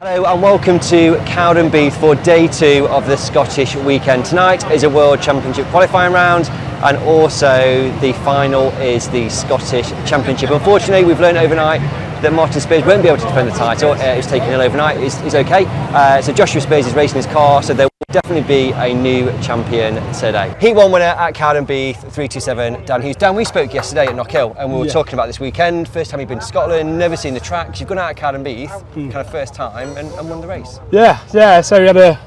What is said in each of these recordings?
Hello and welcome to Cowdenbeath for day 2 of the Scottish weekend. Tonight is a World Championship qualifying round and also the final is the Scottish Championship. Unfortunately, we've learned overnight that Martin Spears won't be able to defend the title. He's taken ill overnight, he's okay. So Joshua Spears is racing his car, so there will definitely be a new champion today. Heat 1 winner at Cowdenbeath, 327, Dan Hughes. Dan, we spoke yesterday at Knockhill and we were talking about this weekend. First time you've been to Scotland, never seen the tracks. You've gone out at Cowdenbeath, kind of first time, and won the race. Yeah, so we had a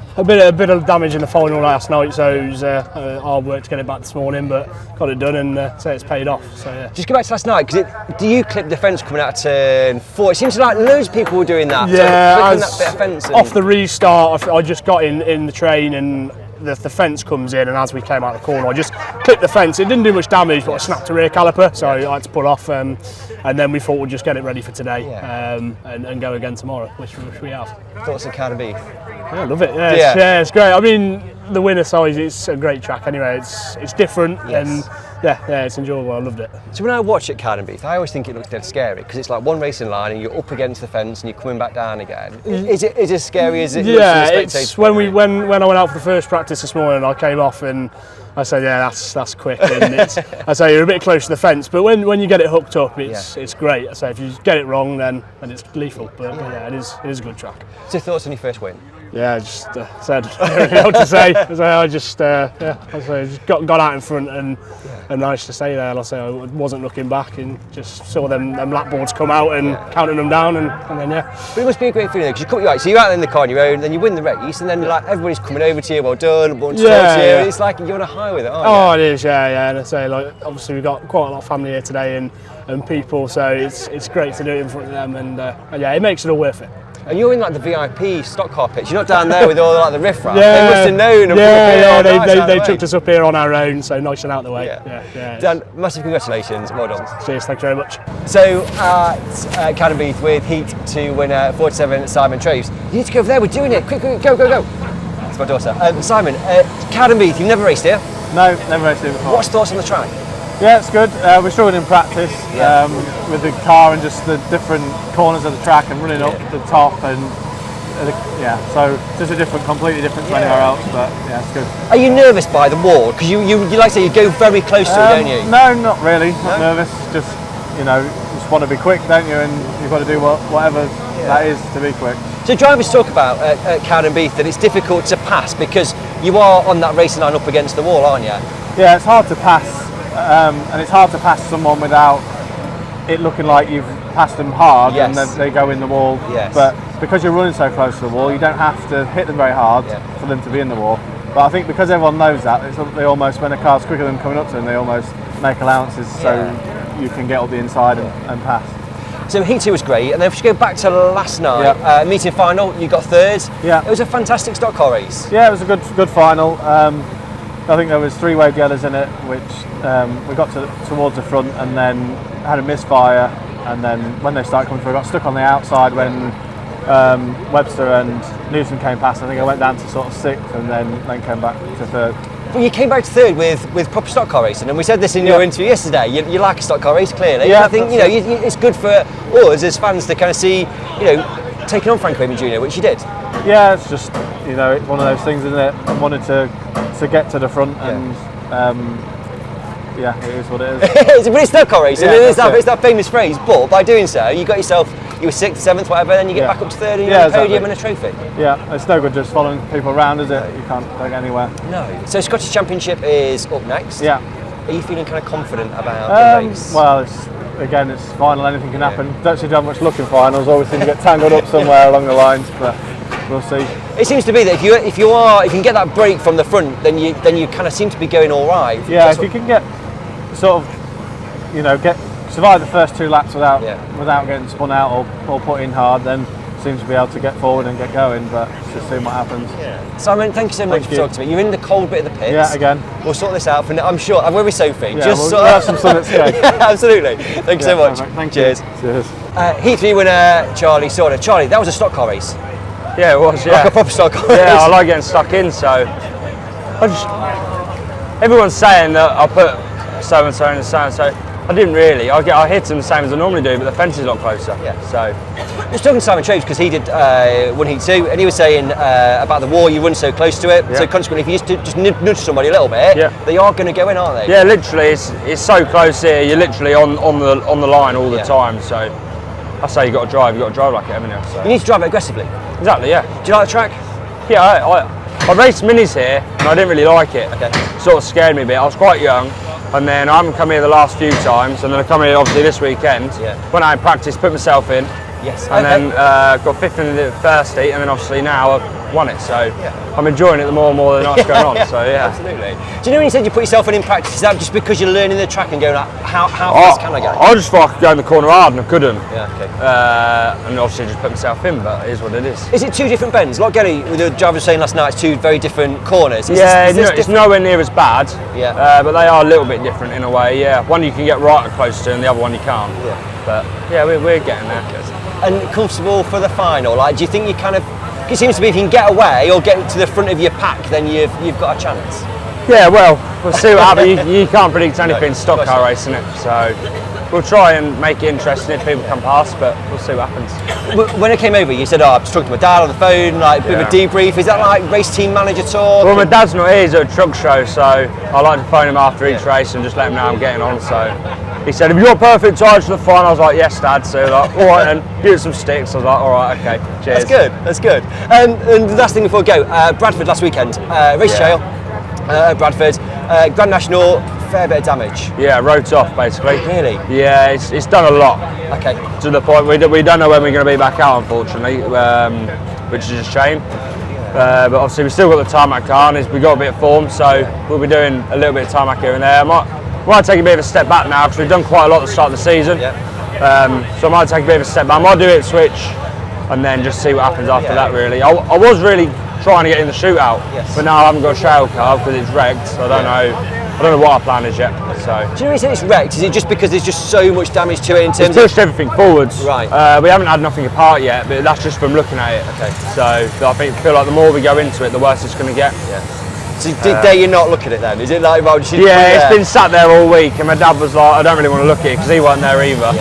bit of damage in the final last night, so it was hard work to get it back this morning, but got it done and so it's paid off. So yeah. Just go back to last night, because do you clip the fence coming out of turn 4? It seems like loads of people were doing that. Yeah, so that bit of fence off the restart, I just got in the train and the fence comes in, and as we came out of the corner I just clipped the fence. It didn't do much damage, but I snapped a rear caliper, so I had to pull off, and then we thought we'd just get it ready for today, and go again tomorrow, which we have. Thoughts of Cowdenbeath? Yeah, I love it. Yeah, it's great. I mean, the winner size, it's a great track anyway. It's different, and yeah, it's enjoyable. I loved it. So when I watch at Cowdenbeath, I always think it looks dead scary because it's like one racing line and you're up against the fence and you're coming back down again. Is it as scary as it looks to the spectators? It's when I went out for the first practice this morning, I came off and I said, yeah, that's quick. And I say you're a bit close to the fence, but when you get it hooked up, it's great. I say if you get it wrong, then it's lethal. But yeah, it is a good track. So thoughts on your first win? Yeah, I just said I don't know what to say. I just got out in front and managed to stay there. And I wasn't looking back and just saw them lap boards come out and counting them down and then But it must be a great feeling because so you're out in the car on your own, then you win the race, and then like everybody's coming over to you, well done, want to talk to you. It's like you're on a high with it, aren't you? It is, yeah. And I say like obviously we've got quite a lot of family here today and people, so it's great to do it in front of them, and it makes it all worth it. And you're in like the VIP stock car pitch. You're not down there with all like the riff-raff. They must have known. They took us up here on our own, so nice and out of the way. Yeah. Dan, massive congratulations. Well done. Cheers, thank you very much. So at Cowdenbeath with Heat 2 winner 47 Simon Traves. You need to go over there. We're doing it. Quick, go. It's my daughter. Simon, Cowdenbeath. You've never raced here? No, never raced here before. What's thoughts on the track? Yeah, it's good. We're struggled in practice with the car and just the different corners of the track and running up the top and so just completely different from anywhere else. But yeah, it's good. Are you nervous by the wall? Because you like to say you go very close to it, don't you? No, not really. Not nervous. Just just want to be quick, don't you? And you've got to do whatever that is to be quick. So drivers talk about at Cowdenbeath that it's difficult to pass because you are on that racing line up against the wall, aren't you? Yeah, it's hard to pass. And it's hard to pass someone without it looking like you've passed them hard and then they go in the wall. Yes. But because you're running so close to the wall, you don't have to hit them very hard for them to be in the wall. But I think because everyone knows that, they almost, when a car's quicker than coming up to them, they almost make allowances so you can get up the inside and pass. So Heat 2 was great, and then if you go back to last night, meeting final, you got third. Yeah. It was a fantastic stock car race. Yeah, it was a good final. I think there was 3 wave yellows in it, which we got towards the front and then had a misfire, and then when they started coming through, I got stuck on the outside when Webster and Newsom came past. I think I went down to sort of 6th and then came back to 3rd. Well, you came back to 3rd with proper stock car racing, and we said this in your interview yesterday. You like a stock car race, clearly. Yeah, I think it's good for us as fans to kind of see taking on Frank Raymond Jr., which you did. Yeah, it's just it's one of those things, isn't it? I wanted to get to the front and it is what it is. But it's stock car racing, it's that famous phrase, but by doing so you were 6th, 7th, whatever, then you get back up to 3rd and you're on the podium and a trophy. Yeah, it's no good just following people around, is it? You can't go anywhere. No. So Scottish Championship is up next. Yeah. Are you feeling kind of confident about the race? Well, it's final, anything can happen. Don't seem to have much luck in finals, always seem to get tangled up somewhere along the lines, but we'll see. It seems to be that if you can get that break from the front, then you kind of seem to be going all right. Yeah, if you can get survive the first 2 laps without getting spun out or put in hard, then seems to be able to get forward and get going, but just seeing what happens. Yeah. Simon, thank you so much for talking to me. You're in the cold bit of the pits. Yeah, again. We'll sort this out. I'm sure. I'm with Sophie. Yeah, we'll have some sun at skate. Absolutely. Thank you so much. Thank Cheers. You. Cheers. Heat 3 winner Charlie Sorter. Charlie, that was a stock car race. Yeah, it was. Yeah. Like a proper stock car race. Yeah, I like getting stuck in. So everyone's saying that I'll put so and so in the so and so. I didn't really. I hit them the same as I normally do, but the fence is a lot closer. Yeah. So, I was talking to Simon Traves because he did one heat 2, and he was saying about the wall, you run so close to it. Yeah. So consequently, if you just nudge somebody a little bit, Yeah. they are going to go in, aren't they? yeah, literally, it's so close here. You're literally on the line all the Yeah. time. So, I say you got to drive like it, haven't you? So. You need to drive it aggressively. Exactly, yeah. Do you like the track? Yeah, I raced minis here and I didn't really like it. Okay. Sort of scared me a bit. I was quite young, and then I haven't come here the last few times, and then I come here obviously this weekend. Yeah. Went out in practice, put myself in, Yes. and then got 5th in the first heat, and then obviously now I've won it. So Yeah. I'm enjoying it the more the night's going on. So yeah. Absolutely. Do you know when you said you put yourself in practice, is that just because you're learning the track and going like, how fast can I go? I just thought I could go in the corner hard and I couldn't. Yeah, okay. And obviously just put myself in, but it is what it is. Is it 2 different bends? Like Gary, the driver was saying last night, it's 2 very different corners. Is Yeah, this it's different? nowhere near as bad, Yeah. but they are a little bit different in a way, yeah. One you can get right and close to and the other one you can't. Yeah. But yeah, we're getting there. And comfortable for the final? Like, do you think you kind of? It seems to be if you can get away or get to the front of your pack, then you've got a chance. Yeah, well, we'll see what happens. You can't predict anything No, stock of course car not. racing it, so we'll try and make it interesting if people come past, but we'll see what happens. When I came over, you said, "Oh, I've talked to my dad on the phone, like a bit of a debrief." Is that like race team manager talk? Well, my dad's not here, he's at a truck show, so I like to phone him after each race and just let him know I'm getting on. So he said, "Have you got perfect tyres for the final?" I was like, "Yes, Dad." So like, all right, then give it some sticks. I was like, "All right, okay, cheers." That's good. That's good. And the last thing before we go, Bradford last weekend, race trail, Bradford, Grand National, fair bit of damage. Yeah, wrote off basically. Really? Yeah, it's done a lot. Okay. To the point we don't know when we're going to be back out, unfortunately, which is a shame. But obviously we've still got the tarmac car and we've got a bit of form, so we'll be doing a little bit of tarmac here and there. I might take a bit of a step back now because we've done quite a lot at the start of the season. Yeah. So I might take a bit of a step back. I might do it switch and then just see what happens after that really. I was really trying to get in the shootout, Yes. but now I haven't got a shell car because it's wrecked, so I don't know what our plan is yet. So. Do you know when you say it's wrecked? Is it just because there's just so much damage to it in It's terms of? pushed everything forwards. Right. We haven't had nothing apart yet, but that's just from looking at it. Okay. So I feel like the more we go into it, the worse it's going to get. So dare you not look at it then? Is it like, well, Yeah, it's been sat there all week, and my dad was like, "I don't really want to look at it," because he wasn't there either.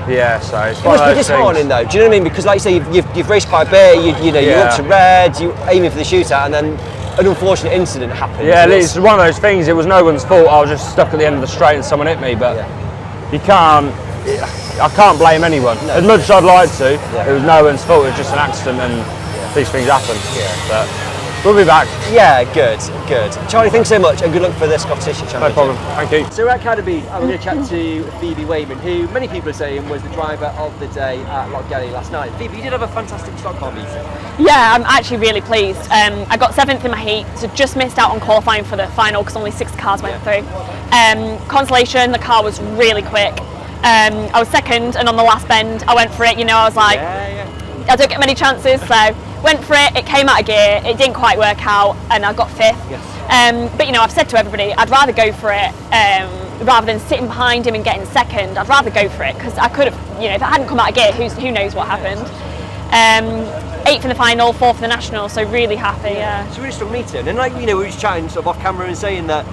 Yeah. So it's It one must of be those disheartening things. though. Do you know what I mean? Because like you say, you've raced quite a bit. You're Yeah. up to red. You're aiming for the shootout, and then an unfortunate incident happens. Yeah, And it's one of those things. It was no one's fault. I was just stuck at the end of the straight, and someone hit me. But you can't. I can't blame anyone. No. As much as I'd like to, it was no one's fault. It was just an accident, and these things happen. But we'll be back. Yeah, good. Charlie, thanks so much, and good luck for the Scottish Championship. No problem. Thank you. So we're at Cowdenbeath, and we're going to chat to Phoebe Wayman, who many people are saying was the driver of the day at Lochgelly last night. Phoebe, you did have a fantastic stock car meeting. Yeah, I'm actually really pleased. I got 7th in my heat, so just missed out on qualifying for the final because only 6 cars went through. Consolation, the car was really quick. I was 2nd, and on the last bend, I went for it. You know, I was like, I don't get many chances, so went for it. It came out of gear. It didn't quite work out, and I got 5th. Yes. But you know, I've said to everybody, I'd rather go for it rather than sitting behind him and getting 2nd. I'd rather go for it because I could have, you know, if it hadn't come out of gear, who knows what happened. 8th in the final, 4th in the national, so really happy. Yeah. It's a really strong meeting, and like we were just chatting sort of off camera and saying that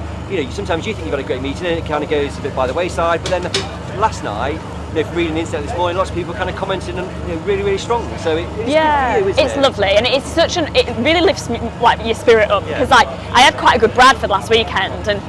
sometimes you think you've got a great meeting and it kind of goes a bit by the wayside, but then I think last night, from reading the internet this morning, lots of people kind of commented and really, really strong. So it's good for you, isn't it's it? lovely, and it's it really lifts like your spirit up because like I had quite a good Bradford last weekend, and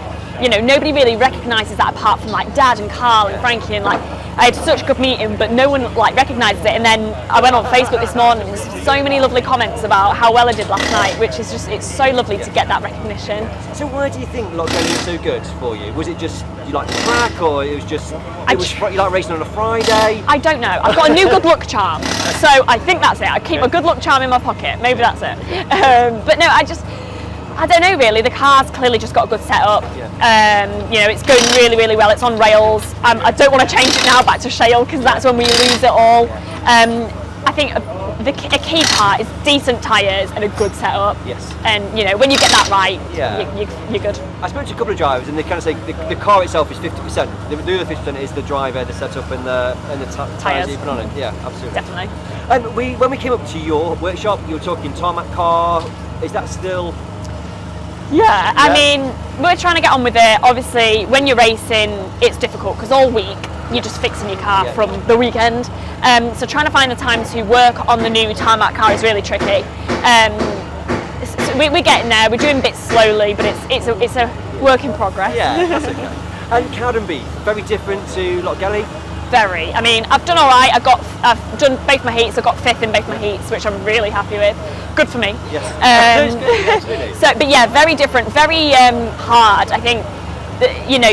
nobody really recognises that apart from like Dad and Carl and Frankie, and like I had such a good meeting, but no one like recognises it. And then I went on Facebook this morning, and there's so many lovely comments about how well I did last night, which is just, it's so lovely to get that recognition. So why do you think Lochgelly was so good for you? Was it just you like the track, or it was just you like racing on a Friday? I don't know. I've got a new good luck charm, so I think that's it. I keep a good luck charm in my pocket. Maybe that's it. But no, I don't know really. The car's clearly just got a good setup. It's going really, really well. It's on rails. I don't want to change it now back to shale because that's when we lose it all. I think a key part is decent tyres and a good setup. Yes. And when you get that right, you're good. I spoke to a couple of drivers, and they kind of say the car itself is 50%. The other 50% is the driver, the setup, and the tyres you put on it. Yeah, absolutely. Definitely. When we came up to your workshop, you were talking tarmac car. Is that still? Yeah, I mean, we're trying to get on with it. Obviously, when you're racing, it's difficult because all week you're just fixing your car from the weekend. So trying to find the time to work on the new tarmac car is really tricky. So we're getting there. We're doing bits slowly, but it's a work in progress. Yeah, that's okay. And Cowdenbeath, very different to Lochgelly. Very. I mean, I've done all right. I've done both my heats. I got 5th in both my heats, which I'm really happy with. Good for me. Yes. That's good, yes, really. So, but yeah, very different, very hard. I think that, you know,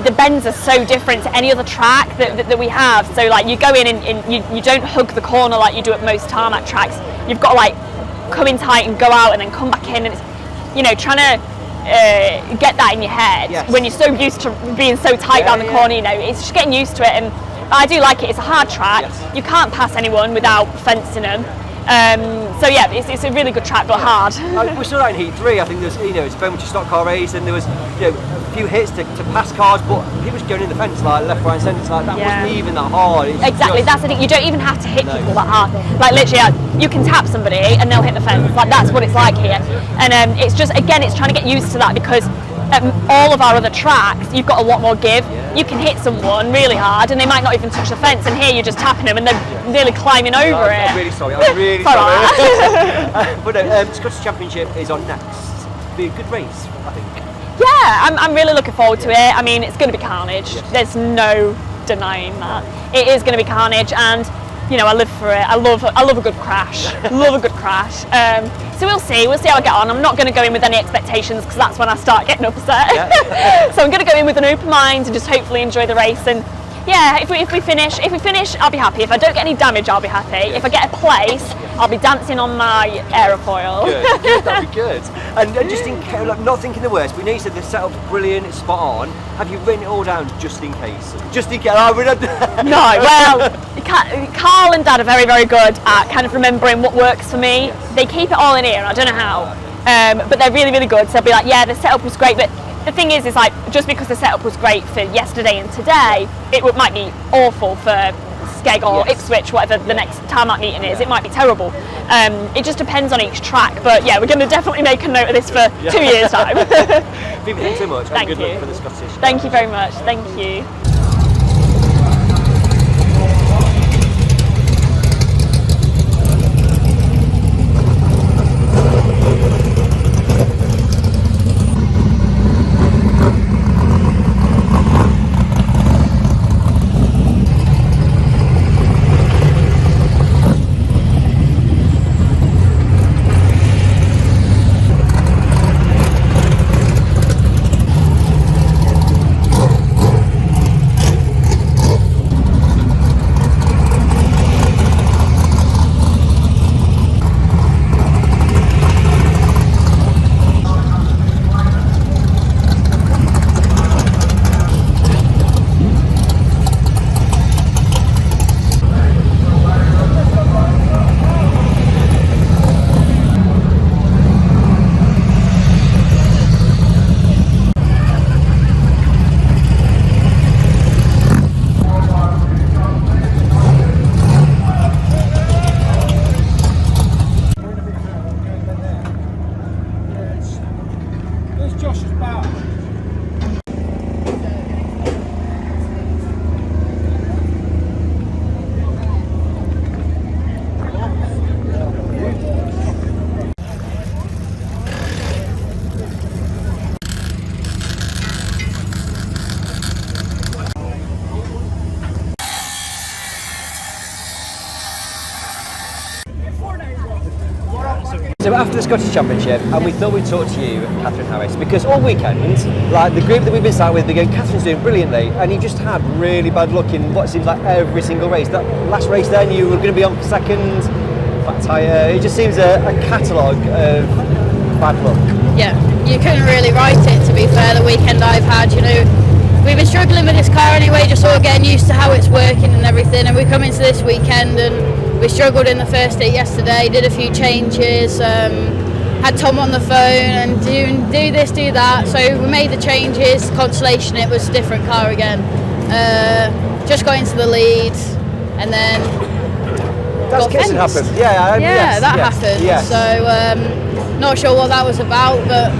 the bends are so different to any other track that we have. So like you go in and you don't hug the corner like you do at most tarmac tracks. You've got to like come in tight and go out and then come back in, and it's, you know, trying to get that in your head when you're so used to being so tight down the corner. You know, it's just getting used to it, and I do like it. It's a hard track. You can't pass anyone without fencing them. So yeah, it's a really good track, but hard. We saw that in Heat 3. I think there's, you know, it's very much a stock car race, and there was, you know, a few hits to pass cars, but people just going in the fence like left, right, and centre. Like that wasn't even that hard. Exactly, that's the thing. You don't even have to hit people that hard. Like literally, you can tap somebody and they'll hit the fence. Like that's what it's like here. And it's just, again, it's trying to get used to that, because at all of our other tracks, you've got a lot more give. You can hit someone really hard and they might not even touch the fence, and here you're just tapping them and they're nearly climbing over it. I'm really sorry. I'm really sorry. But no, Scottish Championship is on next. Be a good race, I think. Yeah, I'm really looking forward to it. I mean, it's going to be carnage. There's no denying that. It is going to be carnage, and you know, I live for it. I love a good crash. Love a good crash. So we'll see how I get on. I'm not going to go in with any expectations, because that's when I start getting upset. So I'm going to go in with an open mind and just hopefully enjoy the race. And yeah, if we finish, I'll be happy. If I don't get any damage, I'll be happy. If I get a place, I'll be dancing on my aerofoil. Good, that'd be good. And just in case, like, not thinking the worst, we know you said the setup's brilliant, it's spot on. Have you written it all down just in case? Just in case. No, well, Carl and Dad are very, very good at kind of remembering what works for me. They keep it all in here, and I don't know how, but they're really, really good. So they'll be like, yeah, the setup was great, but the thing is like, just because the setup was great for yesterday and today, it might be awful for Skeg or Ipswich, whatever the next tarmac meeting is. It might be terrible. It just depends on each track, but yeah, we're going to definitely make a note of this for 2 years' time. Phoebe, thanks so much. Thank Good you. luck for the Scottish. Thank you very much. Thank you. So after the Scottish Championship, and we thought we'd talk to you, Catherine Harris, because all weekend, like the group that we've been sat with, they're going, Catherine's doing brilliantly, and you just had really bad luck in what seems like every single race. That last race then, you were going to be on second, flat tyre. It just seems a catalogue of bad luck. Yeah, you couldn't really write it, to be fair, the weekend I've had, you know. We've been struggling with this car anyway, just sort of getting used to how it's working and everything, and we come into this weekend and we struggled in the first heat yesterday, did a few changes, had Tom on the phone and do this, do that, so we made the changes. Consolation, it was a different car again. Just got into the lead, and then That's kissing happened. Yeah, that happened. Yes. So not sure what that was about, but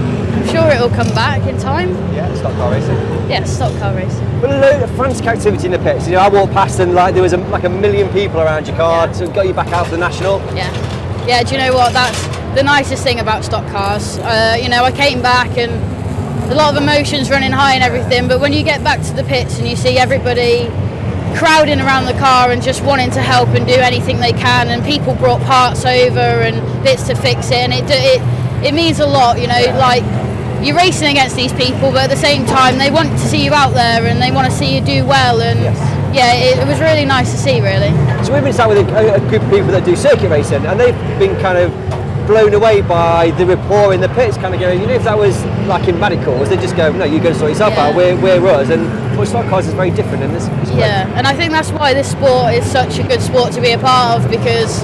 I'm sure it will come back in time. Yeah, stock car racing. Yeah, stock car racing. But a load of frantic activity in the pits. You know, I walked past and like there was like a million people around your car to got you back out for the national. Yeah. Do you know what? That's the nicest thing about stock cars. You know, I came back and a lot of emotions running high and everything, but when you get back to the pits and you see everybody crowding around the car and just wanting to help and do anything they can, and people brought parts over and bits to fix it, and it means a lot, you know. Like, you're racing against these people, but at the same time they want to see you out there and they want to see you do well, and it was really nice to see, really. So we've been sat with a group of people that do circuit racing, and they've been kind of blown away by the rapport in the pits, kind of going, you know, if that was like in medicals, they just go, no, you go and sort yourself out, we're us. And stock cars is very different in this. And I think that's why this sport is such a good sport to be a part of, because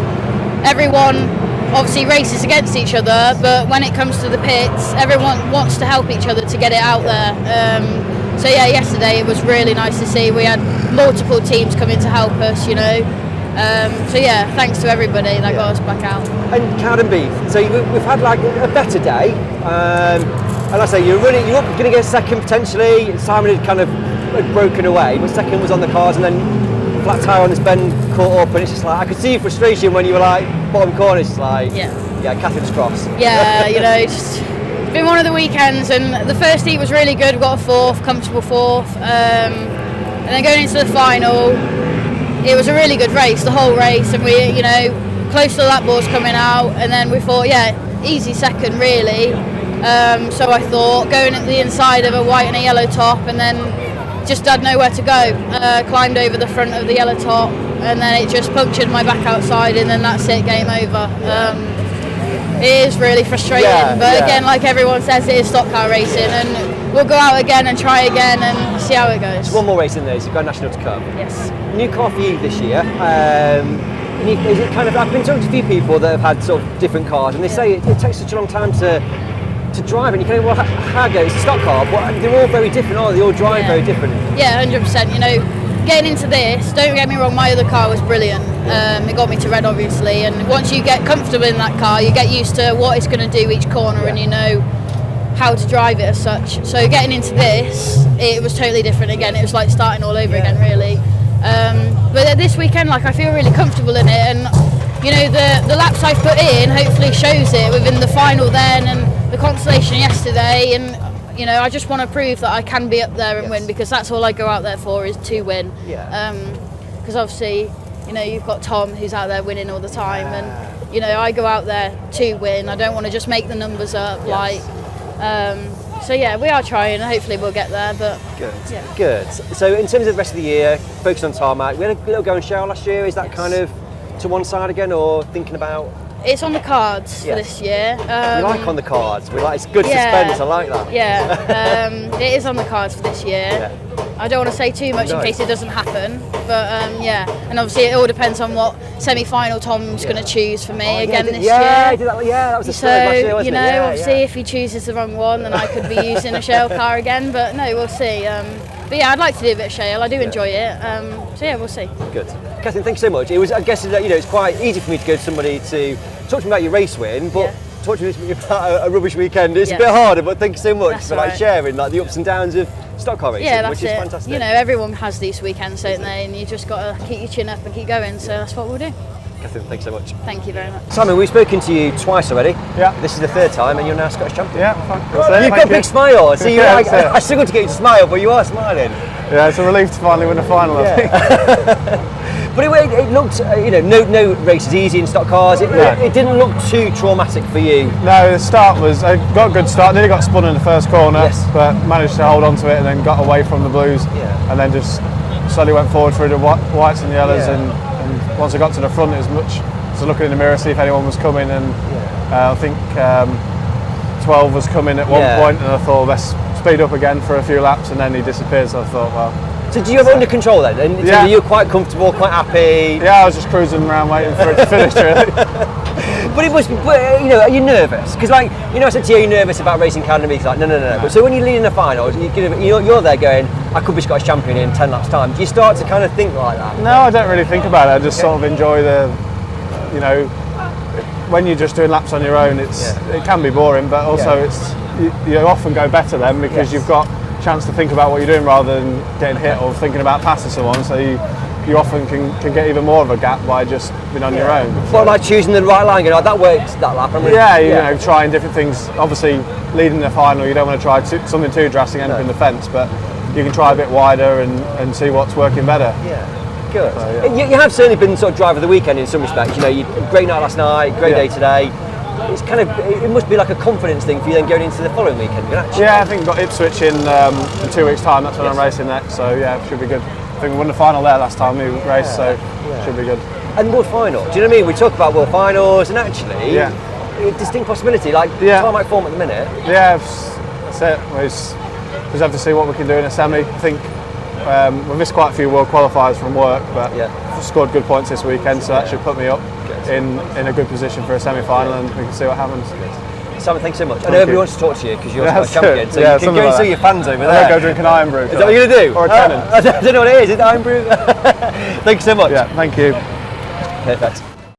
everyone obviously races against each other, but when it comes to the pits, everyone wants to help each other to get it out there. So yeah, yesterday it was really nice to see. We had multiple teams coming to help us, you know. So yeah, thanks to everybody that got us back out. And Cowdenbeath, so we've had like a better day, and like I say, you're going to get second potentially. Simon had kind of broken away, but second was on the cars, and then flat tyre on this bend caught up, and it's just like, I could see your frustration when you were like bottom corner. It's like Catherine's cross. Yeah, you know, it's been one of the weekends, and the first heat was really good. We got a fourth, comfortable fourth, and then going into the final, it was a really good race, the whole race, and we, you know, close to the lap boards coming out, and then we thought, easy second really. So I thought going at the inside of a white and a yellow top, and then just had nowhere to go. Climbed over the front of the yellow top, and then it just punctured my back outside, and then that's it, game over. It is really frustrating, but again, like everyone says, it is stock car racing, and we'll go out again and try again and see how it goes. One more race in there, so you've got a national to come. Yes. New car for you this year. Is it kind of? I've been talking to a few people that have had sort of different cars, and they say it takes such a long time to drive, and you kind of, well, how go? It's a stock car, but they're all very different, aren't they? They all drive very different. Yeah, 100%. You know, getting into this, don't get me wrong, my other car was brilliant. It got me to red, obviously, and once you get comfortable in that car, you get used to what it's going to do each corner, and you know how to drive it as such. So getting into this, it was totally different again. It was like starting all over again, really. But this weekend, like, I feel really comfortable in it, and you know, the laps I've put in hopefully shows it within the final then, and the consolation yesterday, and you know, I just want to prove that I can be up there and win, because that's all I go out there for, is to win. Because obviously, you know, you've got Tom who's out there winning all the time, and you know, I go out there to win. I don't want to just make the numbers up, so yeah, we are trying, and hopefully we'll get there. But good. So in terms of the rest of the year, focus on tarmac. We had a little go and show last year. Is that kind of to one side again, or thinking about? It's on the cards for this year. We like on the cards. It's good suspense. I like that. It is on the cards for this year. I don't want to say too much in case it doesn't happen, but and obviously it all depends on what semi-final Tom's going to choose for me again this year. That was a split last year, wasn't you know, obviously if he chooses the wrong one, then I could be using a shale car again. But no, we'll see. But yeah, I'd like to do a bit of shale. I do enjoy it. So yeah, we'll see. Good. Catherine, thanks so much. It was, I guess, you know, it's quite easy for me to go to somebody to talk to me about your race win, but talk to me about a rubbish weekend. It's a bit harder, but thank you so much for sharing like the ups and downs of stock car racing, which is fantastic. You know, everyone has these weekends, don't they? And you just got to keep your chin up and keep going. So that's what we'll do. Catherine, thanks so much. Thank you very much. Simon, we've spoken to you twice already. Yeah. This is the third time, and you're now Scottish champion. Yeah, You've got a big smile. See, I struggled to get you to smile, but you are smiling. Yeah, it's a relief to finally win a final, I think. But it looked, you know, no race is easy in stock cars. It didn't look too traumatic for you. No, the start was, I got a good start, nearly got spun in the first corner, but managed to hold on to it and then got away from the blues, and then just slowly went forward through the whites and yellows, and once I got to the front, it was much, so looking in the mirror, see if anyone was coming, and I think 12 was coming at one point, and I thought, let's speed up again for a few laps, and then he disappeared, so I thought, well. So do you have it under control then? And you're quite comfortable, quite happy? Yeah, I was just cruising around waiting for it to finish, really. But it must be, you know, are you nervous? Because, like, you know, I said to you, you're nervous about racing Cowdenbeath. Like, no. But so when you lead in the final, you're there going, I could be Scottish champion in 10 laps time. Do you start to kind of think like that? No, I don't really think about it. I just sort of enjoy the, you know, when you're just doing laps on your own, it can be boring, but also it's, you often go better then because you've got a chance to think about what you're doing rather than getting hit or thinking about passing someone. So you often can get even more of a gap by just being on your own. Well, like choosing the right line, that worked that lap. You know, trying different things. Obviously, leading the final, you don't want to try something too drastic, end up in the fence, but you can try a bit wider and see what's working better. Yeah. Good. So, you have certainly been sort of driver of the weekend in some respects. You know, you great night last night, great day today. It's kind of, it must be like a confidence thing for you then going into the following weekend. Yeah, I think we've got Ipswich in 2 weeks' time. That's when I'm racing next. So yeah, it should be good. I think we won the final there last time we raced, so it should be good. And World Final. Do you know what I mean? We talk about World Finals, and actually, a distinct possibility. Like tarmac form at the minute. Yeah, that's it. We just have to see what we can do in a semi. I think. We've missed quite a few world qualifiers from work, but scored good points this weekend, so that should put me up in a good position for a semi-final, and we can see what happens. Simon, thanks so much. I know everybody wants to talk to you because you're a champion, so you can go and see your fans over there. I'm going to go drink an Iron Brew. Is that what you're going to do? Or a Tennant. I don't know what it is. Is it Iron Brew? Thanks so much. Yeah, thank you. Perfect.